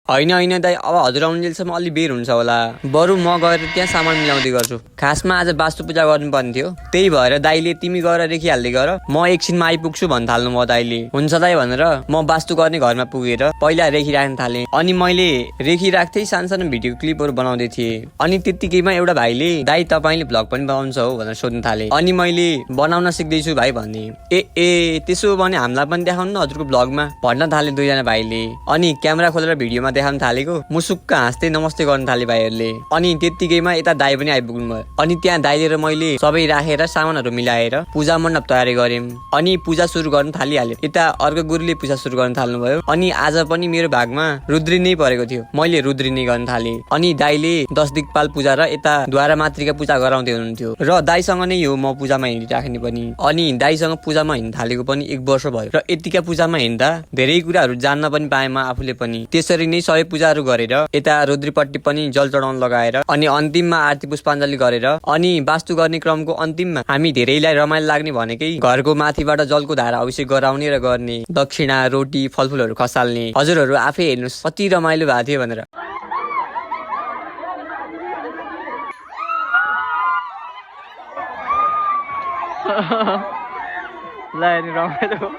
होइन होइन दाइ, अब हजुर आउनुजेलसम्म अलि बेर हुन्छ होला। बरु म गएर त्यहाँ सामान मिलाउँदै गर्छु। खासमा आज वास्तु पूजा गर्नुपर्ने थियो, त्यही भएर दाइले तिमी गएर रेखिहाल्दै गर, म एकछिनमा आइपुग्छु भन्न थाल्नु म दाइले। हुन्छ दाइ भनेर म वास्तु गर्ने घरमा पुगेर पहिला रेखी राख्न थालेँ। अनि मैले रेखी राख्दै सानो भिडियो क्लिपहरू बनाउँदै थिएँ। अनि त्यतिकैमा एउटा भाइले दाइ तपाईँले भ्लग पनि बनाउँछ हो भनेर सोध्न थाले। अनि मैले बनाउन सिक्दैछु भाइ भने। ए त्यसो भने हामीलाई पनि देखाउनु न हजुरको भ्लगमा भन्न थाले दुईजना भाइले। अनि क्यामेरा खोलेर भिडियोमा देखाउन थालेको मुसुक्क हाँस्दै नमस्ते गर्न थाले भाइहरूले। अनि त्यतिकैमा यता दाइ पनि आइपुग्नु भयो। अनि त्यहाँ दाइले र मैले सबै राखेर सामानहरू मिलाएर पूजा मण्डप तयारी गर्यौं। अनि पूजा सुरु गर्न थालिहाल्यो। यता अर्को गुरुले पूजा सुरु गर्न थाल्नु भयो। अनि आज पनि मेरो भागमा रुद्री नै परेको थियो, मैले रुद्री नै गर्न थालेँ। अनि दाइले 10 दिक्पाल पूजा र यता द्वारा मातृका पूजा गराउँदै हुनुहुन्थ्यो र दाइसँग नै हो म पूजामा हिँडिराख्ने पनि। अनि दाइसँग पूजामा हिँड्न थालेको पनि 1 वर्ष भयो र यतिका पूजामा हिँड्दा धेरै कुराहरू जान्न पनि पाएँ म आफूले पनि। त्यसरी नै सबै पूजाहरू गरेर यता रुद्रीपट्टि पनि जल चढाउन लगाएर अनि अन्तिममा आरती पुष्पाञ्जली गरेर अनि वास्तु गर्ने क्रमको अन्तिममा हामी धेरैलाई रमाइलो लाग्ने भनेकै घरको माथिबाट जलको धारा अभिषेक गराउने र गर्ने, दक्षिणा रोटी फलफुलहरू खसाल्ने। हजुरहरू आफै हेर्नुहोस् कति रमाइलो भएको थियो भनेर। ल रमाइलो